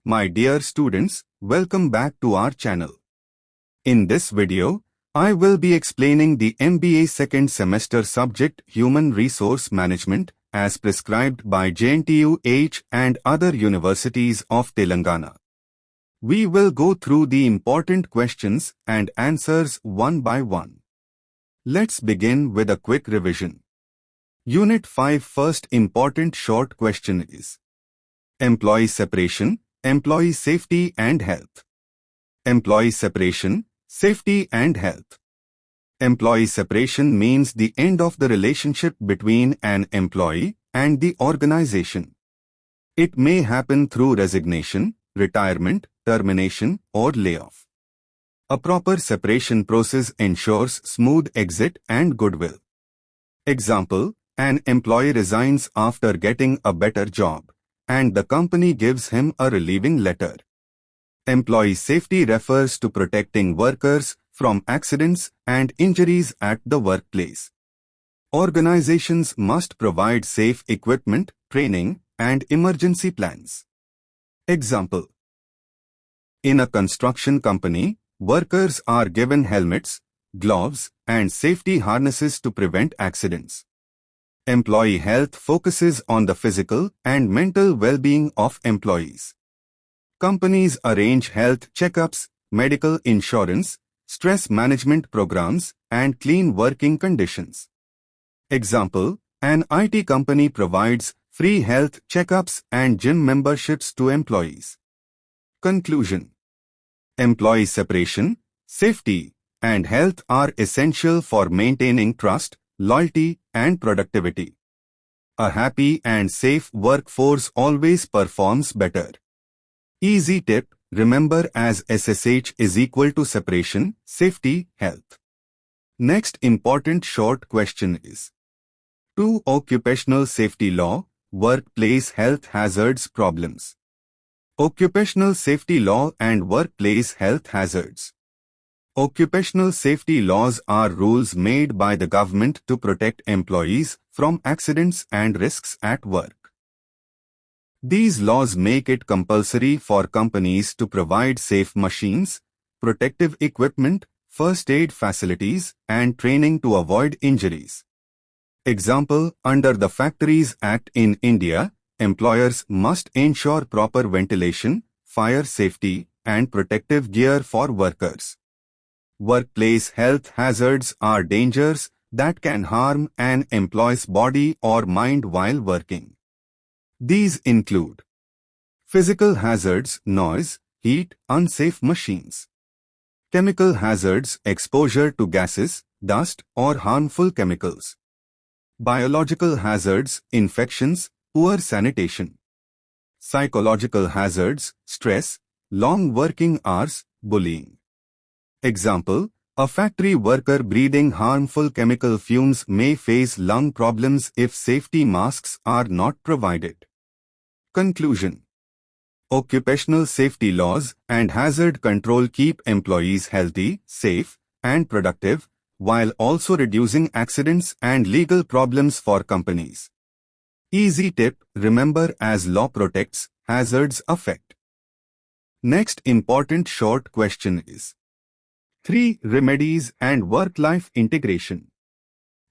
My dear students, welcome back to our channel. In this video, I will be explaining the MBA second semester subject Human Resource Management as prescribed by JNTUH and other universities of Telangana. We will go through the important questions and answers one by one. Let's begin with a quick revision. Unit 5 first important short question is Employee Separation, Employee Safety and Health. Employee separation, safety and health. Employee separation means the end of the relationship between an employee and the organization. It may happen through resignation, retirement, termination, or layoff. A proper separation process ensures smooth exit and goodwill. Example, an employee resigns after getting a better job, and the company gives him a relieving letter. Employee safety refers to protecting workers from accidents and injuries at the workplace. Organizations must provide safe equipment, training, and emergency plans. Example: in a construction company, workers are given helmets, gloves, and safety harnesses to prevent accidents. Employee health focuses on the physical and mental well-being of employees. Companies arrange health checkups, medical insurance, stress management programs, and clean working conditions. Example, an IT company provides free health checkups and gym memberships to employees. Conclusion: employee separation, safety, and health are essential for maintaining trust, loyalty, and productivity. A happy and safe workforce always performs better. Easy tip: remember as SSH is equal to separation, safety, health. Next important short question is 2. Occupational Safety Law, Workplace Health Hazards Problems. Occupational Safety Law and Workplace Health Hazards. Occupational safety laws are rules made by the government to protect employees from accidents and risks at work. These laws make it compulsory for companies to provide safe machines, protective equipment, first aid facilities, and training to avoid injuries. Example, under the Factories Act in India, employers must ensure proper ventilation, fire safety, and protective gear for workers. Workplace health hazards are dangers that can harm an employee's body or mind while working. These include physical hazards, noise, heat, unsafe machines. Chemical hazards, exposure to gases, dust, or harmful chemicals. Biological hazards, infections, poor sanitation. Psychological hazards, stress, long working hours, bullying. Example, a factory worker breathing harmful chemical fumes may face lung problems if safety masks are not provided. Conclusion: occupational safety laws and hazard control keep employees healthy, safe, and productive, while also reducing accidents and legal problems for companies. Easy tip: remember as law protects, hazards affect. Next important short question is 3. Remedies and work-life integration.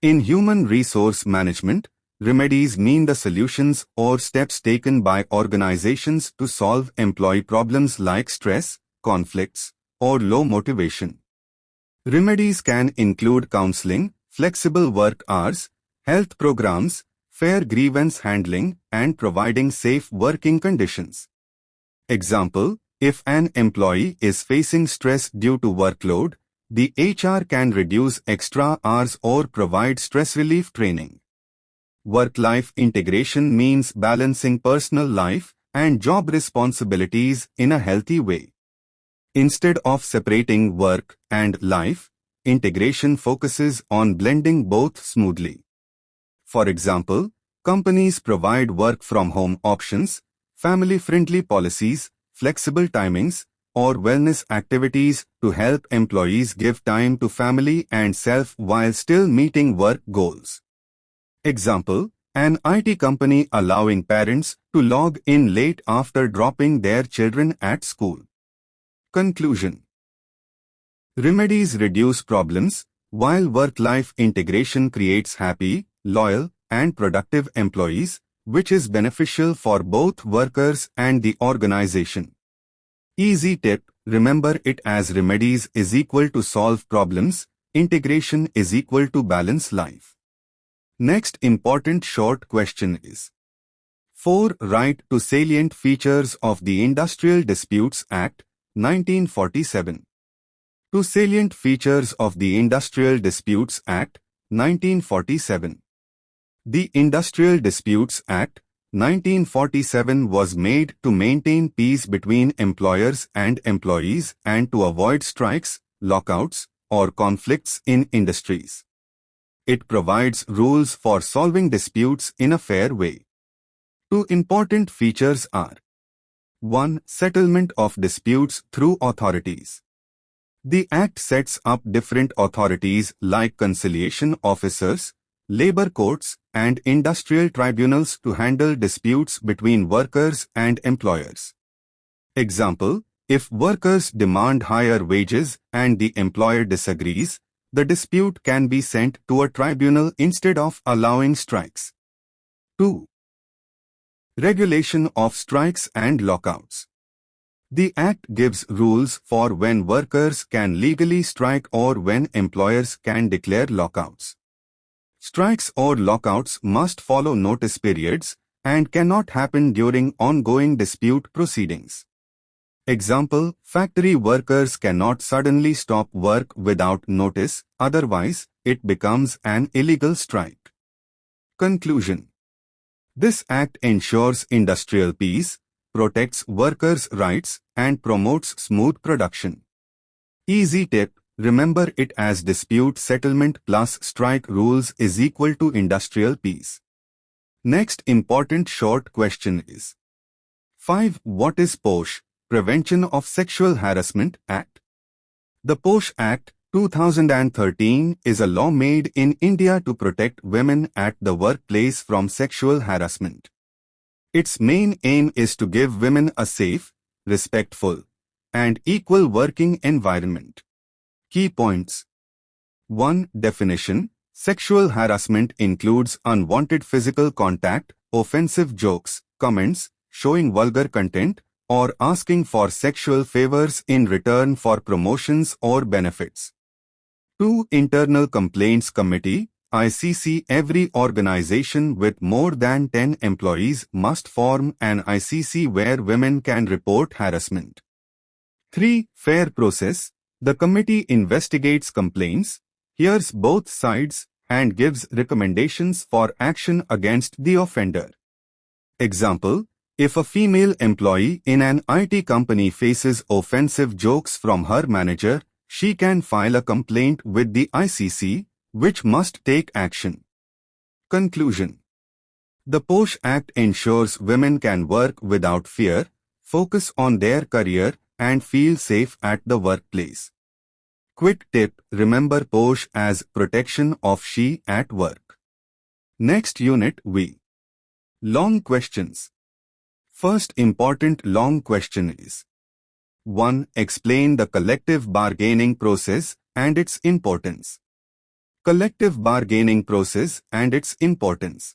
In human resource management, remedies mean the solutions or steps taken by organizations to solve employee problems like stress, conflicts, or low motivation. Remedies can include counseling, flexible work hours, health programs, fair grievance handling, and providing safe working conditions. Example, if an employee is facing stress due to workload, the HR can reduce extra hours or provide stress relief training. Work-life integration means balancing personal life and job responsibilities in a healthy way. Instead of separating work and life, integration focuses on blending both smoothly. For example, companies provide work-from-home options, family-friendly policies, flexible timings, or wellness activities to help employees give time to family and self while still meeting work goals. Example, An IT company allowing parents to log in late after dropping their children at school. Conclusion. Remedies reduce problems, while work-life integration creates happy, loyal, and productive employees, which is beneficial for both workers and the organization. Easy tip, remember it as remedies is equal to solve problems, integration is equal to balance life. Next important short question is 4. Write to salient features of the Industrial Disputes Act, 1947. To salient features of the Industrial Disputes Act, 1947. The Industrial Disputes Act, 1947 was made to maintain peace between employers and employees and to avoid strikes, lockouts, or conflicts in industries. It provides rules for solving disputes in a fair way. Two important features are 1. Settlement of disputes through authorities. The Act sets up different authorities like conciliation officers, labor courts, and industrial tribunals to handle disputes between workers and employers. Example, if workers demand higher wages and the employer disagrees, the dispute can be sent to a tribunal instead of allowing strikes. 2. Regulation of strikes and lockouts. The Act gives rules for when workers can legally strike or when employers can declare lockouts. Strikes or lockouts must follow notice periods and cannot happen during ongoing dispute proceedings. Example, factory workers cannot suddenly stop work without notice, otherwise, it becomes an illegal strike. Conclusion. This Act ensures industrial peace, protects workers' rights, and promotes smooth production. Easy tip, remember it as dispute settlement plus strike rules is equal to industrial peace. Next important short question is 5. What is POSH? Prevention of Sexual Harassment Act. The POSH Act, 2013 is a law made in India to protect women at the workplace from sexual harassment. Its main aim is to give women a safe, respectful, and equal working environment. Key points. 1. Definition. Sexual harassment includes unwanted physical contact, offensive jokes, comments, showing vulgar content, or asking for sexual favors in return for promotions or benefits. 2. Internal Complaints Committee, ICC. Every organization with more than 10 employees must form an ICC where women can report harassment. 3. Fair process. The committee investigates complaints, hears both sides, and gives recommendations for action against the offender. Example, if a female employee in an IT company faces offensive jokes from her manager, she can file a complaint with the ICC, which must take action. Conclusion. The POSH Act ensures women can work without fear, focus on their career, and feel safe at the workplace. Quick tip, remember POSH as protection of she at work. Next unit we. Long questions. First important long question is 1. Explain the collective bargaining process and its importance. Collective bargaining process and its importance.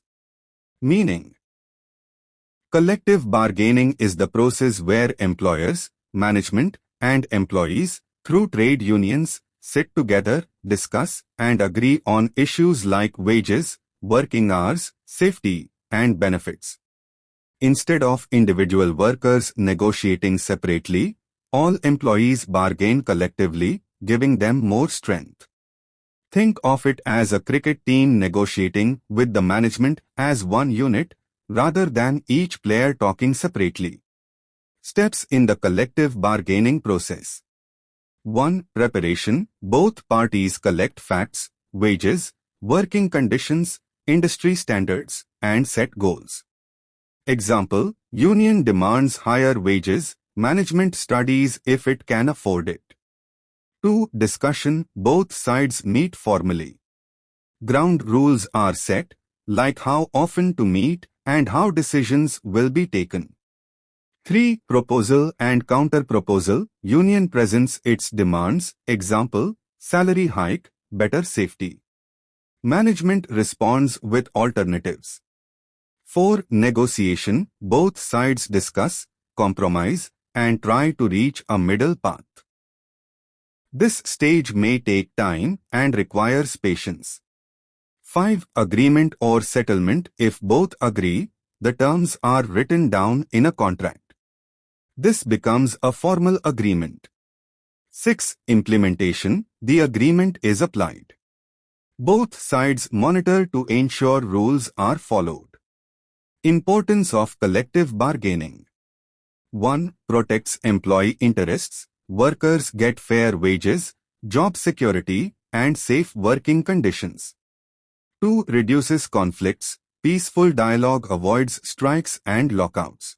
Meaning. Collective bargaining is the process where employers, management, and employees, through trade unions, sit together, discuss, and agree on issues like wages, working hours, safety, and benefits. Instead of individual workers negotiating separately, all employees bargain collectively, giving them more strength. Think of it as a cricket team negotiating with the management as one unit, rather than each player talking separately. Steps in the collective bargaining process. 1. Preparation. Both parties collect facts, wages, working conditions, industry standards, and set goals. Example, union demands higher wages, management studies if it can afford it. 2. Discussion. Both sides meet formally. Ground rules are set, like how often to meet and how decisions will be taken. 3. Proposal and counter-proposal. Union presents its demands, example, salary hike, better safety. Management responds with alternatives. 4. Negotiation. Both sides discuss, compromise, and try to reach a middle path. This stage may take time and requires patience. 5. Agreement or settlement. If both agree, the terms are written down in a contract. This becomes a formal agreement. 6. Implementation. The agreement is applied. Both sides monitor to ensure rules are followed. Importance of collective bargaining. 1. Protects employee interests. Workers get fair wages, job security, and safe working conditions. 2. Reduces conflicts. Peaceful dialogue avoids strikes and lockouts.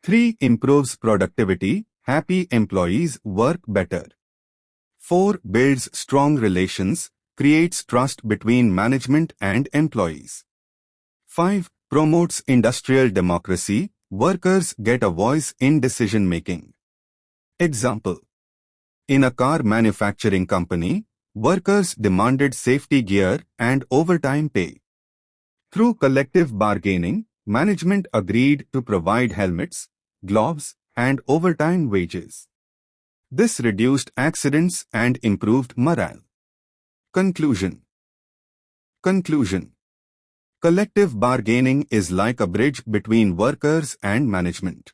3. Improves productivity. Happy employees work better. 4. Builds strong relations. Creates trust between management and employees. 5. Promotes industrial democracy. Workers get a voice in decision-making. Example. In a car manufacturing company, workers demanded safety gear and overtime pay. Through collective bargaining, management agreed to provide helmets, gloves, and overtime wages. This reduced accidents and improved morale. Conclusion. Collective bargaining is like a bridge between workers and management.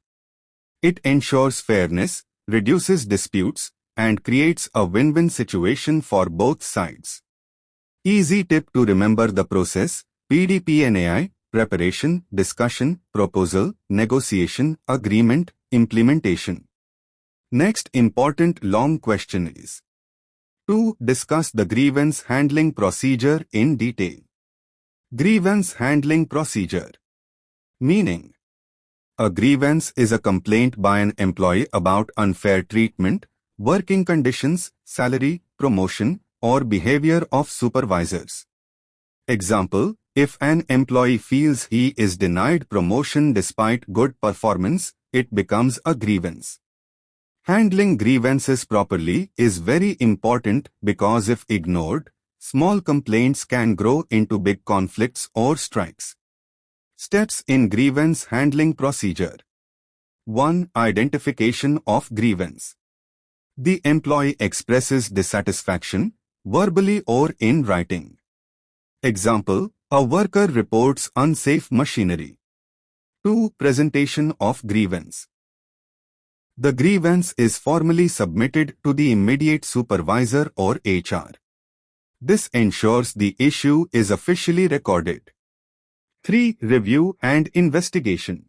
It ensures fairness, reduces disputes, and creates a win-win situation for both sides. Easy tip to remember the process: PDP&AI, preparation, discussion, proposal, negotiation, agreement, implementation. Next important long question is: 2. Discuss the grievance handling procedure in detail. Grievance handling procedure. Meaning: a grievance is a complaint by an employee about unfair treatment, working conditions, salary, promotion, or behavior of supervisors. Example: if an employee feels he is denied promotion despite good performance, it becomes a grievance. Handling grievances properly is very important because if ignored, small complaints can grow into big conflicts or strikes. Steps in grievance handling procedure. 1. Identification of grievance. The employee expresses dissatisfaction, verbally or in writing. Example: a worker reports unsafe machinery. 2. Presentation of grievance. The grievance is formally submitted to the immediate supervisor or HR. This ensures the issue is officially recorded. 3. Review and investigation.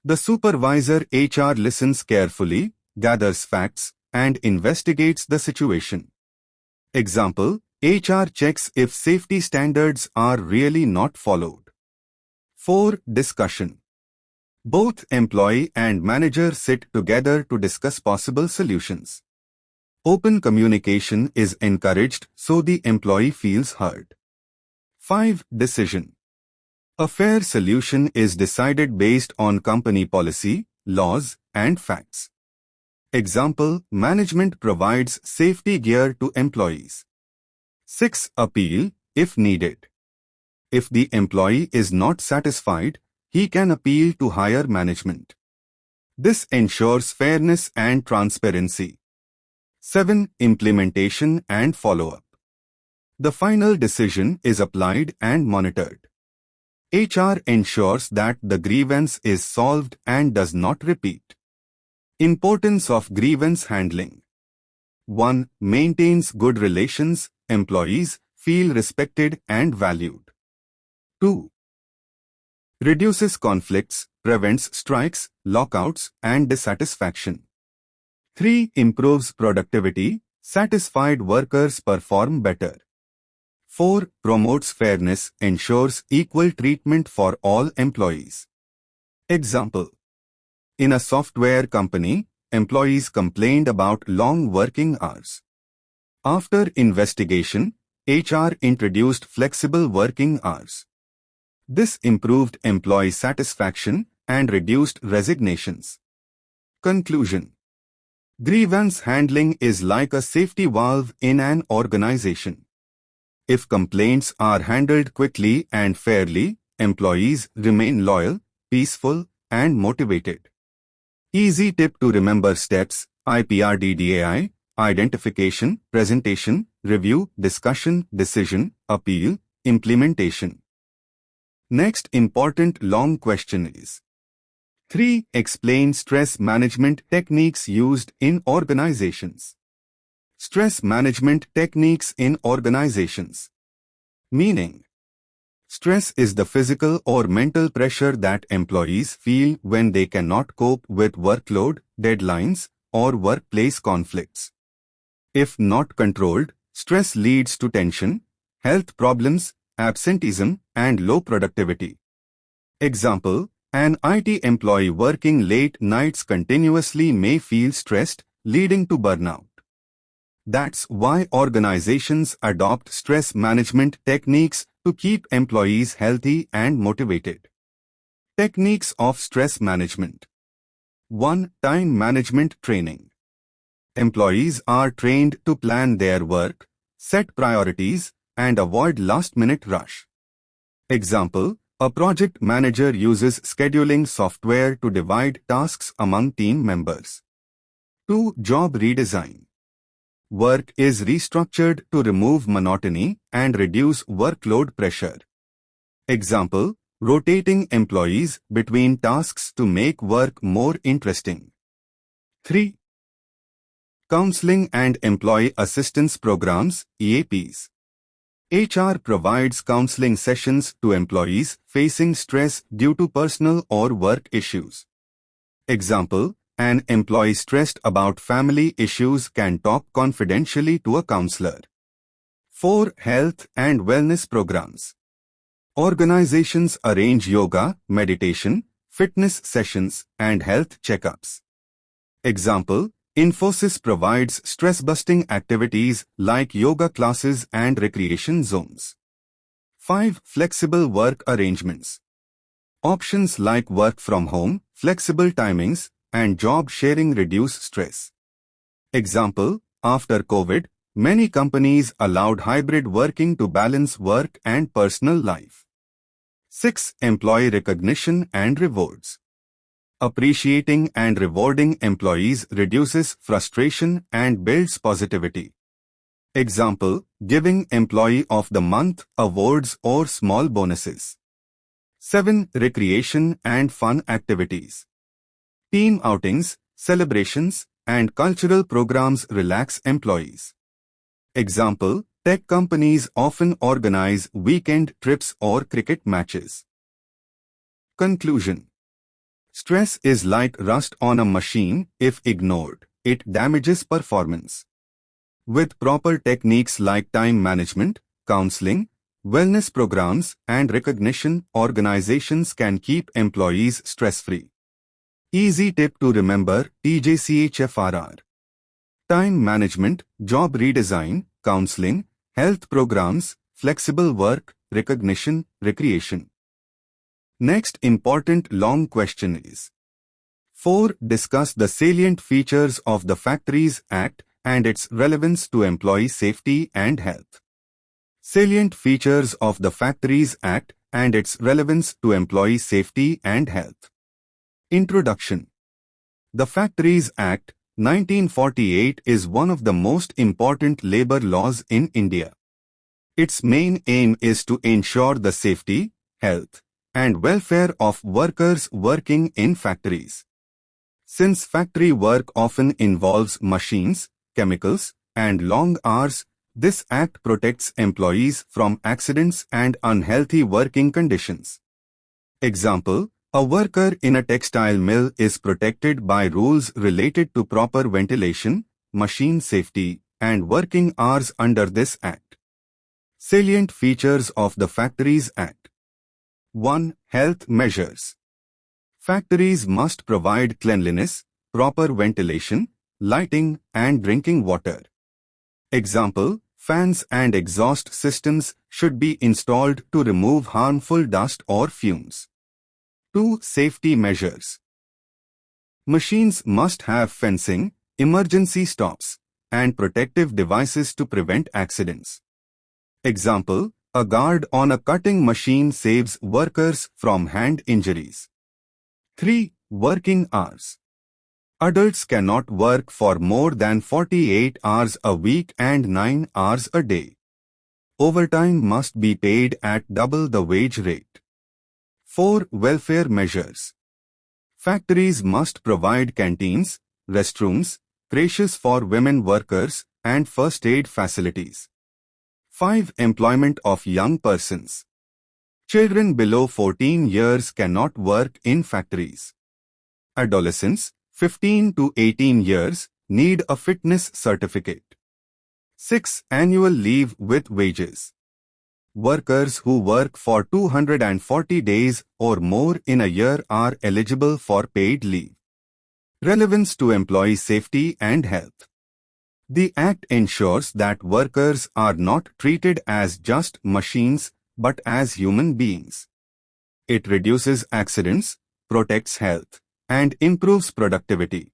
The supervisor HR listens carefully, gathers facts, and investigates the situation. Example: HR checks if safety standards are really not followed. 4. Discussion. Both employee and manager sit together to discuss possible solutions. Open communication is encouraged so the employee feels heard. 5. Decision. A fair solution is decided based on company policy, laws, and facts. Example: management provides safety gear to employees. 6. Appeal, if needed. If the employee is not satisfied, he can appeal to higher management. This ensures fairness and transparency. 7. Implementation and follow-up. The final decision is applied and monitored. HR ensures that the grievance is solved and does not repeat. Importance of grievance handling. 1. Maintains good relations, employees feel respected and valued. 2. Reduces conflicts, prevents strikes, lockouts, and dissatisfaction. 3. Improves productivity, satisfied workers perform better. 4. Promotes fairness, ensures equal treatment for all employees. Example: in a software company, employees complained about long working hours. After investigation, HR introduced flexible working hours. This improved employee satisfaction and reduced resignations. Conclusion. Grievance handling is like a safety valve in an organization. If complaints are handled quickly and fairly, employees remain loyal, peaceful, and motivated. Easy tip to remember steps: IPRDDAI, identification, presentation, review, discussion, decision, appeal, implementation. Next important long question is: 3. Explain stress management techniques used in organizations. Stress management techniques in organizations. Meaning: stress is the physical or mental pressure that employees feel when they cannot cope with workload, deadlines, or workplace conflicts. If not controlled, stress leads to tension, health problems, absenteeism, and low productivity. Example: an IT employee working late nights continuously may feel stressed, leading to burnout. That's why organizations adopt stress management techniques to keep employees healthy and motivated. Techniques of stress management. 1. Time management training. Employees are trained to plan their work, set priorities, and avoid last-minute rush. Example: a project manager uses scheduling software to divide tasks among team members. 2. Job redesign. Work is restructured to remove monotony and reduce workload pressure. Example: rotating employees between tasks to make work more interesting. 3. Counseling and Employee Assistance Programs, EAPs. HR provides counseling sessions to employees facing stress due to personal or work issues. Example: an employee stressed about family issues can talk confidentially to a counselor. 4. Health and wellness programs. Organizations arrange yoga, meditation, fitness sessions, and health checkups. Example: Infosys provides stress-busting activities like yoga classes and recreation zones. 5. Flexible work arrangements. Options like work from home, flexible timings, and job sharing reduce stress. Example: after COVID, many companies allowed hybrid working to balance work and personal life. 6. Employee recognition and rewards. Appreciating and rewarding employees reduces frustration and builds positivity. Example: giving Employee of the Month awards or small bonuses. 7. Recreation and fun activities. Team outings, celebrations, and cultural programs relax employees. Example: tech companies often organize weekend trips or cricket matches. Conclusion. Stress is like rust on a machine. If ignored, it damages performance. With proper techniques like time management, counseling, wellness programs, and recognition, organizations can keep employees stress-free. Easy tip to remember: TJCHFRR. Time management, job redesign, counseling, health programs, flexible work, recognition, recreation. Next important long question is: 4. Discuss the salient features of the Factories Act and its relevance to employee safety and health. Salient features of the Factories Act and its relevance to employee safety and health. Introduction. The Factories Act, 1948 is one of the most important labor laws in India. Its main aim is to ensure the safety, health, and welfare of workers working in factories. Since factory work often involves machines, chemicals, and long hours, this act protects employees from accidents and unhealthy working conditions. Example: a worker in a textile mill is protected by rules related to proper ventilation, machine safety, and working hours under this act. Salient features of the Factories Act. 1. Health measures. Factories must provide cleanliness, proper ventilation, lighting, and drinking water. Example: Fans and exhaust systems should be installed to remove harmful dust or fumes. 2. Safety measures. Machines must have fencing, emergency stops, and protective devices to prevent accidents. Example, a guard on a cutting machine saves workers from hand injuries. 3. Working hours. Adults cannot work for more than 48 hours a week and 9 hours a day. Overtime must be paid at double the wage rate. 4. Welfare measures. Factories must provide canteens, restrooms, creches for women workers, and first aid facilities. 5. Employment of young persons. Children below 14 years cannot work in factories. Adolescents, 15 to 18 years, need a fitness certificate. 6. Annual leave with wages. Workers who work for 240 days or more in a year are eligible for paid leave. Relevance to employee safety and health. The Act ensures that workers are not treated as just machines but as human beings. It reduces accidents, protects health, and improves productivity.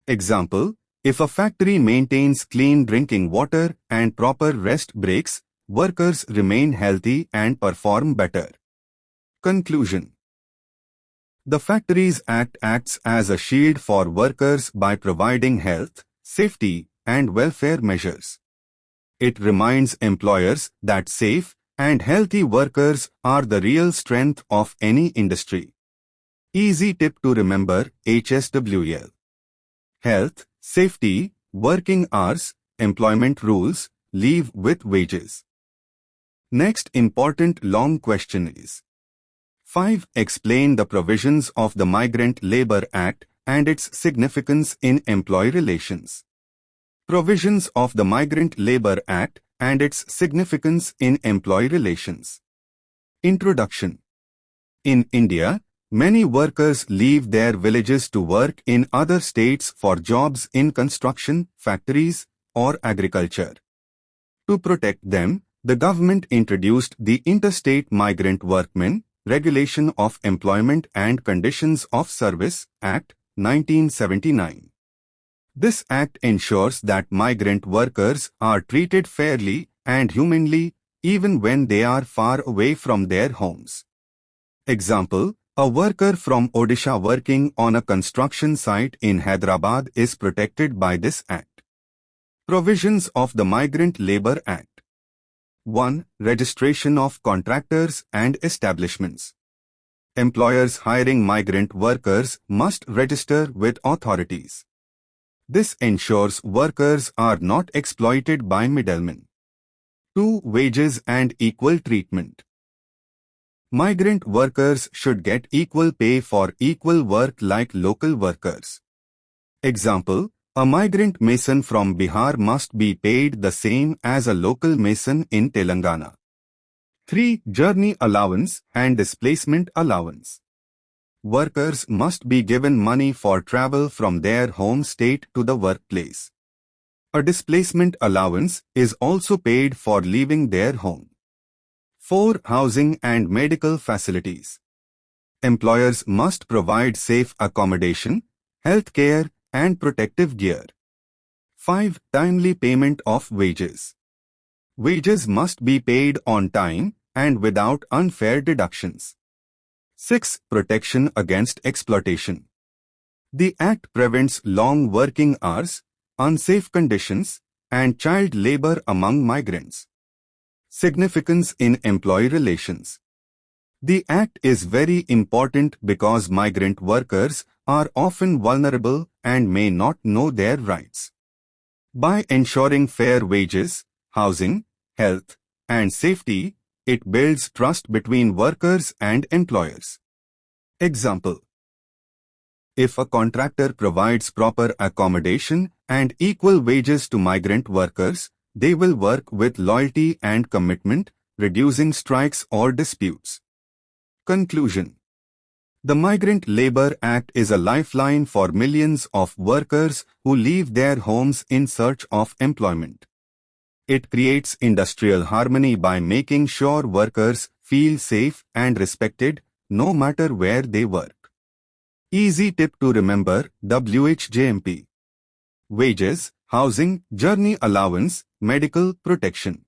Example, if a factory maintains clean drinking water and proper rest breaks, workers remain healthy and perform better. Conclusion. The Factories Act acts as a shield for workers by providing health, safety, and welfare measures. It reminds employers that safe and healthy workers are the real strength of any industry. Easy tip to remember: HSWL. Health, safety, working hours, employment rules, leave with wages. Next important long question is: 5. Explain the provisions of the Migrant Labour Act and its significance in employee relations. Provisions of the Migrant Labour Act and its significance in employee relations. Introduction. In India, many workers leave their villages to work in other states for jobs in construction, factories, or agriculture. To protect them, the government introduced the Interstate Migrant Workmen Regulation of Employment and Conditions of Service Act, 1979. This act ensures that migrant workers are treated fairly and humanely even when they are far away from their homes. Example, a worker from Odisha working on a construction site in Hyderabad is protected by this act. Provisions of the Migrant Labour Act. 1. Registration of contractors and establishments. Employers hiring migrant workers must register with authorities. This ensures workers are not exploited by middlemen. 2. Wages and equal treatment. Migrant workers should get equal pay for equal work like local workers. Example, a migrant mason from Bihar must be paid the same as a local mason in Telangana. 3. Journey allowance and displacement allowance. Workers must be given money for travel from their home state to the workplace. A displacement allowance is also paid for leaving their home. 4. Housing and medical facilities. Employers must provide safe accommodation, health care, and protective gear. 5. Timely payment of wages. Wages must be paid on time and without unfair deductions. 6. Protection against exploitation. The Act prevents long working hours, unsafe conditions, and child labor among migrants. Significance in employee relations. The Act is very important because migrant workers are often vulnerable and may not know their rights. By ensuring fair wages, housing, health, and safety, it builds trust between workers and employers. Example: if a contractor provides proper accommodation and equal wages to migrant workers, they will work with loyalty and commitment, reducing strikes or disputes. Conclusion. The Migrant Labour Act is a lifeline for millions of workers who leave their homes in search of employment. It creates industrial harmony by making sure workers feel safe and respected no matter where they work. Easy tip to remember: WHJMP. Wages, housing, journey allowance, medical protection.